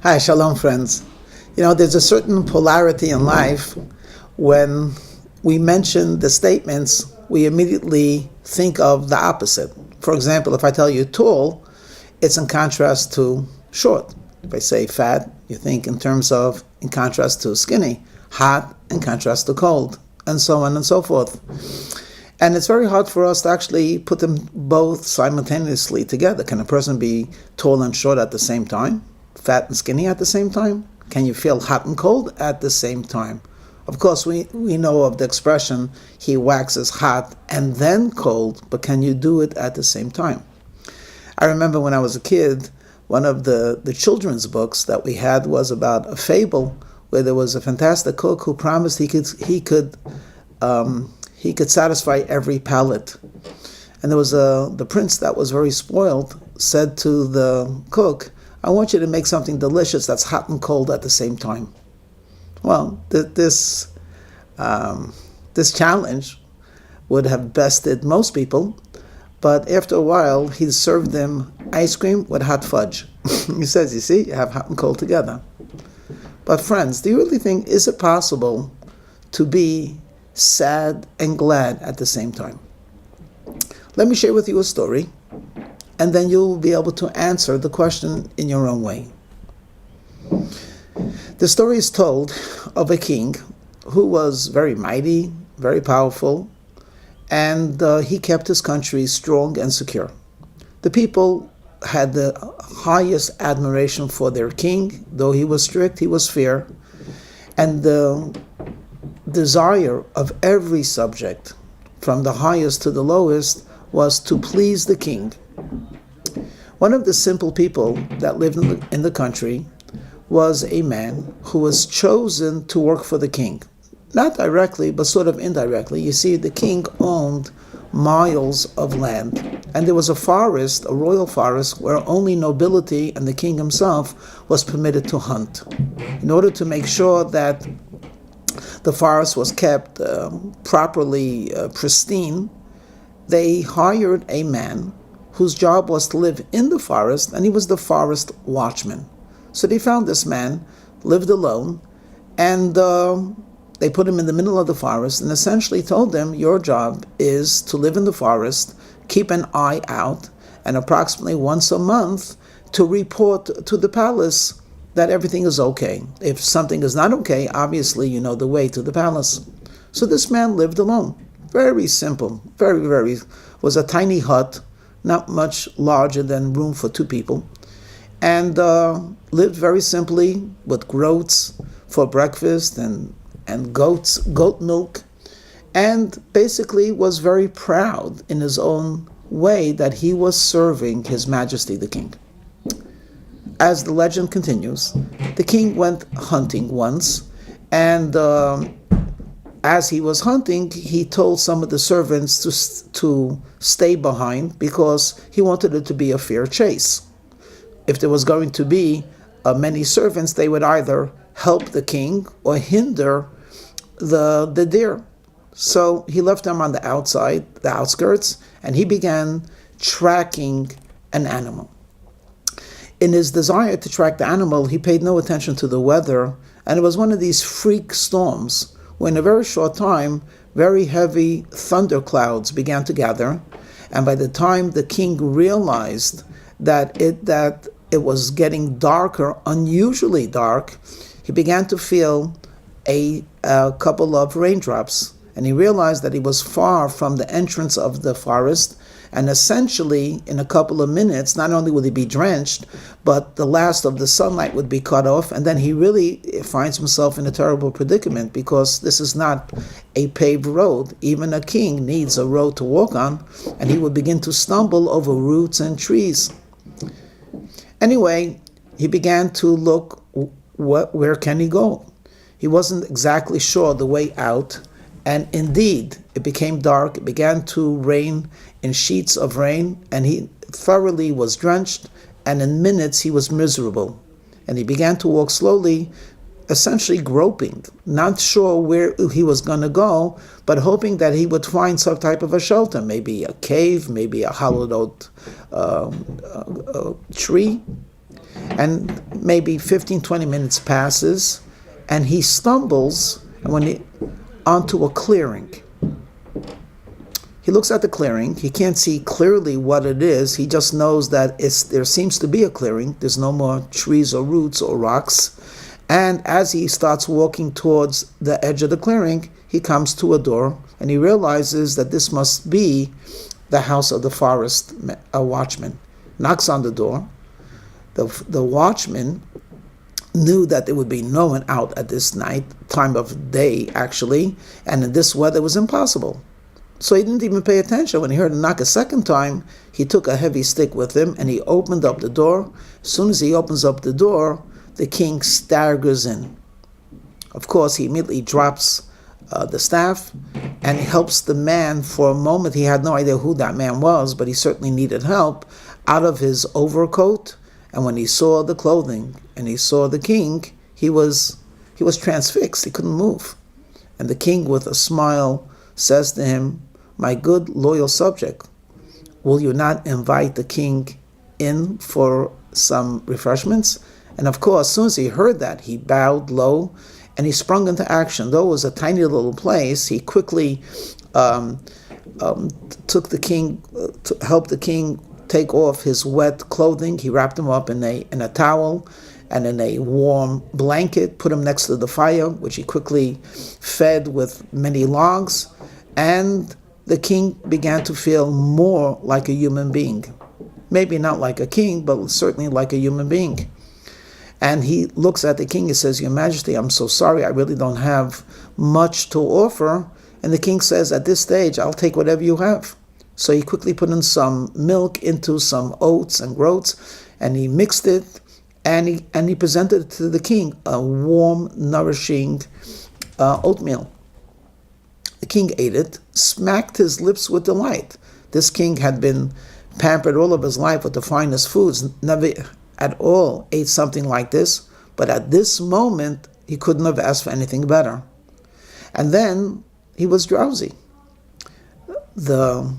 Hi, shalom friends. There's a certain polarity in life. When we mention the statements, we immediately think of the opposite. For example, if I tell you tall, it's in contrast to short. If I say fat, you think in contrast to skinny. Hot, in contrast to cold, and so on and so forth. And it's very hard for us to actually put them both simultaneously together. Can a person be tall and short at the same time? Fat and skinny at the same time? Can you feel hot and cold at the same time? Of course, we know of the expression, he waxes hot and then cold, but can you do it at the same time? I remember when I was a kid, one of the children's books that we had was about a fable where there was a fantastic cook who promised he could satisfy every palate. And there was the prince that was very spoiled said to the cook, I want you to make something delicious that's hot and cold at the same time. Well, this challenge would have bested most people, but after a while, he served them ice cream with hot fudge. He says, you see, you have hot and cold together. But friends, do you really think, is it possible to be sad and glad at the same time? Let me share with you a story, and then you'll be able to answer the question in your own way. The story is told of a king who was very mighty, very powerful, and he kept his country strong and secure. The people had the highest admiration for their king. Though he was strict, he was fair, and the desire of every subject, from the highest to the lowest, was to please the king. One of the simple people that lived in the country was a man who was chosen to work for the king. Not directly, but sort of indirectly. You see, the king owned miles of land, and there was a forest, a royal forest, where only nobility and the king himself was permitted to hunt. In order to make sure that the forest was kept properly pristine, they hired a man whose job was to live in the forest, and he was the forest watchman. So they found this man, lived alone, and they put him in the middle of the forest and essentially told him, your job is to live in the forest, keep an eye out, and approximately once a month to report to the palace that everything is okay. If something is not okay, obviously you know the way to the palace. So this man lived alone. Very simple, very, was a tiny hut, not much larger than room for two people, and lived very simply with groats for breakfast and goat milk, and basically was very proud in his own way that he was serving His Majesty the King. As the legend continues, the king went hunting once, and as he was hunting, he told some of the servants to stay behind because he wanted it to be a fair chase. If there was going to be many servants, they would either help the king or hinder the deer. So he left them on the outside, the outskirts, and he began tracking an animal. In his desire to track the animal, he paid no attention to the weather, and it was one of these freak storms where in a very short time, very heavy thunderclouds began to gather, and by the time the king realized that it was getting darker, unusually dark, he began to feel a couple of raindrops, and he realized that he was far from the entrance of the forest, and essentially in a couple of minutes, not only would he be drenched, but the last of the sunlight would be cut off, and then he really finds himself in a terrible predicament because this is not a paved road. Even a king needs a road to walk on, and he would begin to stumble over roots and trees. Anyway, he began to look, where can he go? He wasn't exactly sure the way out, and indeed, it became dark. It began to rain in sheets of rain, and he thoroughly was drenched, and in minutes he was miserable. And he began to walk slowly, essentially groping, not sure where he was going to go, but hoping that he would find some type of a shelter, maybe a cave, maybe a hollowed out tree. And maybe 15, 20 minutes passes, and he stumbles onto a clearing. He looks at the clearing. He can't see clearly what it is. He just knows that there seems to be a clearing. There's no more trees or roots or rocks. And as he starts walking towards the edge of the clearing, he comes to a door, and he realizes that this must be the house of the forest watchman. Knocks on the door. The watchman knew that there would be no one out at this time of day actually, and in this weather it was impossible. So he didn't even pay attention. When he heard a knock a second time, he took a heavy stick with him and he opened up the door. As soon as he opens up the door, the king staggers in. Of course, he immediately drops the staff and helps the man. For a moment, he had no idea who that man was, but he certainly needed help, out of his overcoat. And when he saw the clothing and he saw the king, he was transfixed. He couldn't move. And the king, with a smile, says to him, "My good, loyal subject, will you not invite the king in for some refreshments?" And of course, as soon as he heard that, he bowed low and he sprung into action. Though it was a tiny little place, he quickly took the king, helped the king take off his wet clothing. He wrapped him up in a towel and in a warm blanket, put him next to the fire, which he quickly fed with many logs, and the king began to feel more like a human being. Maybe not like a king, but certainly like a human being. And he looks at the king and says, "Your Majesty, I'm so sorry, I really don't have much to offer." And the king says, "At this stage, I'll take whatever you have." So he quickly put in some milk into some oats and groats, and he mixed it, and he presented it to the king, a warm, nourishing oatmeal. The king ate it, smacked his lips with delight. This king had been pampered all of his life with the finest foods, never at all ate something like this, but at this moment, he couldn't have asked for anything better. And then he was drowsy. The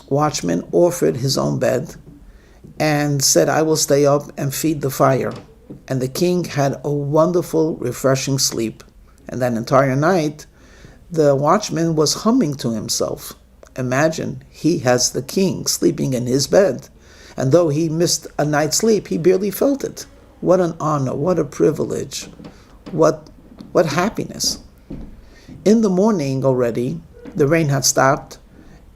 watchman offered his own bed and said, "I will stay up and feed the fire." And the king had a wonderful, refreshing sleep. And that entire night, the watchman was humming to himself. Imagine, he has the king sleeping in his bed. And though he missed a night's sleep, he barely felt it. What an honor, what a privilege, what happiness. In the morning already, the rain had stopped,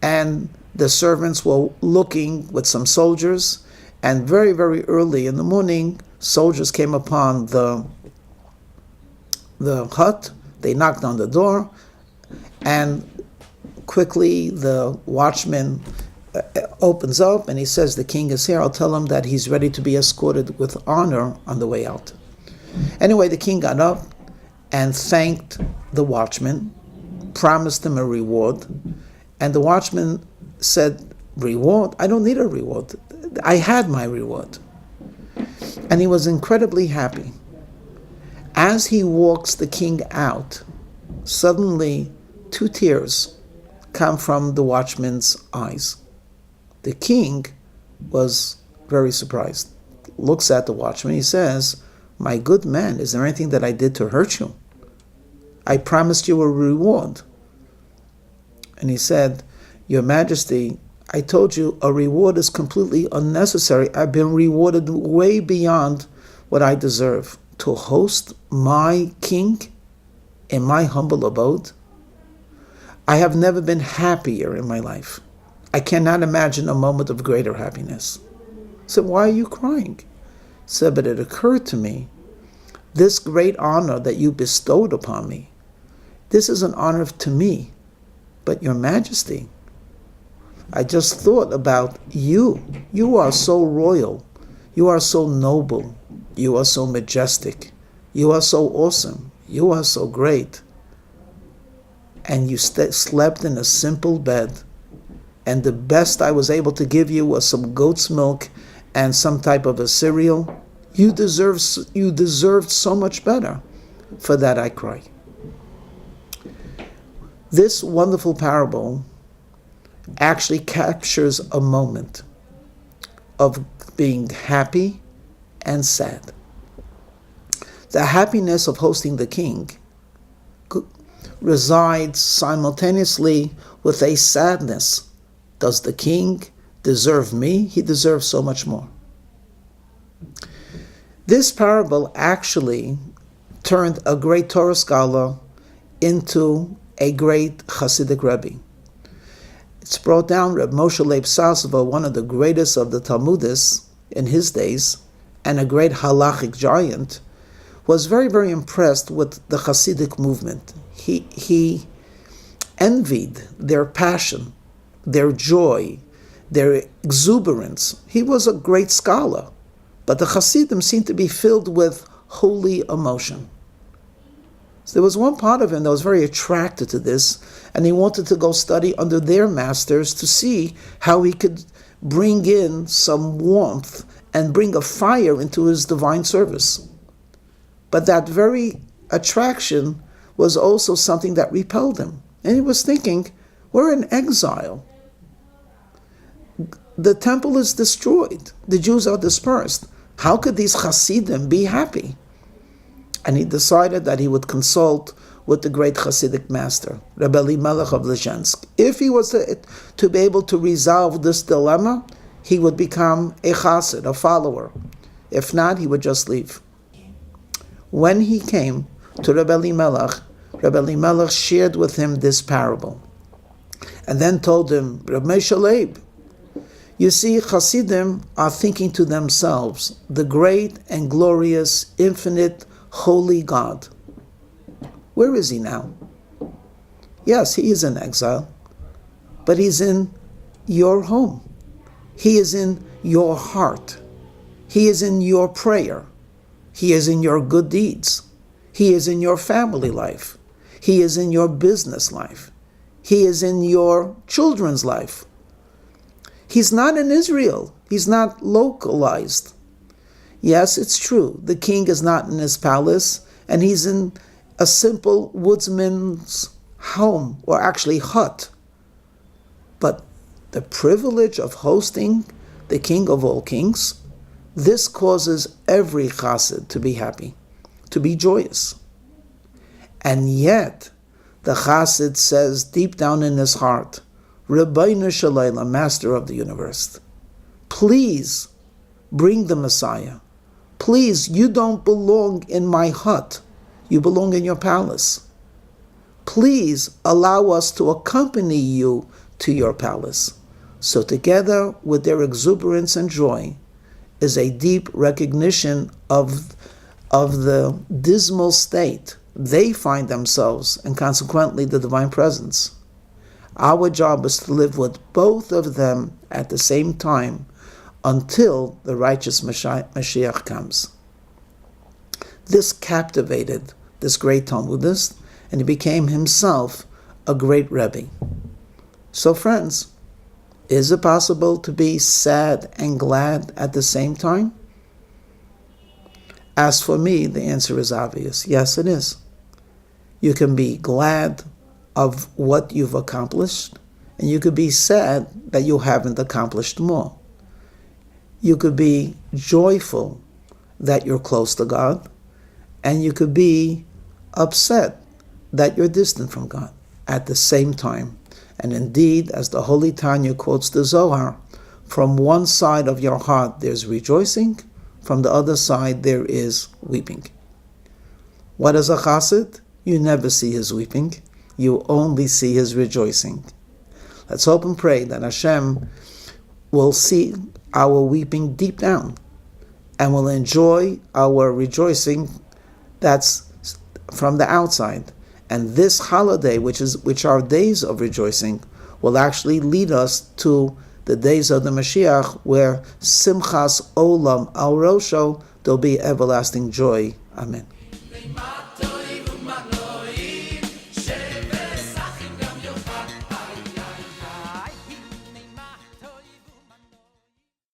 and the servants were looking with some soldiers, and very, very early in the morning, soldiers came upon the hut. They knocked on the door, and quickly the watchman opens up and he says, "The king is here. I'll tell him that he's ready to be escorted with honor on the way out." Anyway, the king got up and thanked the watchman, promised him a reward, and the watchman said, "Reward? I don't need a reward. I had my reward." And he was incredibly happy. As he walks the king out, suddenly 2 tears come from the watchman's eyes. The king was very surprised. Looks at the watchman, he says, "My good man, is there anything that I did to hurt you? I promised you a reward." And he said, "Your Majesty, I told you a reward is completely unnecessary. I've been rewarded way beyond what I deserve. To host my king in my humble abode, I have never been happier in my life. I cannot imagine a moment of greater happiness." I said, "Why are you crying?" He said, "But it occurred to me, this great honor that you bestowed upon me, this is an honor to me. But Your Majesty, I just thought about you. You are so royal. You are so noble. You are so majestic. You are so awesome. You are so great. And you slept in a simple bed. And the best I was able to give you was some goat's milk and some type of a cereal. You deserved so much better. For that I cry." This wonderful parable actually captures a moment of being happy and sad. The happiness of hosting the king resides simultaneously with a sadness. Does the king deserve me? He deserves so much more. This parable actually turned a great Torah scholar into a great Hasidic Rabbi. It's brought down Reb Moshe Leib Sasova, one of the greatest of the Talmudists in his days, and a great halachic giant, was very, very impressed with the Hasidic movement. He envied their passion, their joy, their exuberance. He was a great scholar, but the Hasidim seemed to be filled with holy emotion. So there was one part of him that was very attracted to this, and he wanted to go study under their masters to see how he could bring in some warmth and bring a fire into his divine service. But that very attraction was also something that repelled him. And he was thinking, we're in exile. The temple is destroyed. The Jews are dispersed. How could these Hasidim be happy? And he decided that he would consult with the great Hasidic master, Rabbi Elimelech of Lezhensk. If he was to be able to resolve this dilemma, he would become a Hasid, a follower. If not, he would just leave. When he came to Rabbi Elimelech shared with him this parable, and then told him, Reb Moshe Leib, you see, Hasidim are thinking to themselves, the great and glorious, infinite, holy God. Where is he now? Yes, he is in exile, but he's in your home. He is in your heart. He is in your prayer. He is in your good deeds. He is in your family life. He is in your business life. He is in your children's life. He's not in Israel. He's not localized. Yes, it's true. The king is not in his palace, and he's in a simple woodsman's home, or actually hut. But the privilege of hosting the king of all kings, this causes every chassid to be happy, to be joyous. And yet, the chassid says deep down in his heart, Rabbeinu Shalayla, Master of the universe, please bring the Messiah. Please, you don't belong in my hut. You belong in your palace. Please allow us to accompany you to your palace. So together with their exuberance and joy is a deep recognition of the dismal state they find themselves, and consequently the divine presence. Our job is to live with both of them at the same time until the righteous Mashiach comes. This captivated this great Talmudist, and he became himself a great Rebbe. So friends, is it possible to be sad and glad at the same time? As for me, the answer is obvious. Yes, it is. You can be glad of what you've accomplished, and you could be sad that you haven't accomplished more. You could be joyful that you're close to God, and you could be upset that you're distant from God at the same time. And indeed, as the Holy Tanya quotes the Zohar, from one side of your heart there's rejoicing, from the other side there is weeping. What is a chassid? You never see his weeping, you only see his rejoicing. Let's hope and pray that Hashem will see our weeping deep down and will enjoy our rejoicing that's from the outside. And this holiday, which are days of rejoicing, will actually lead us to the days of the Mashiach, where Simchas Olam Al Rosho, there'll be everlasting joy. Amen.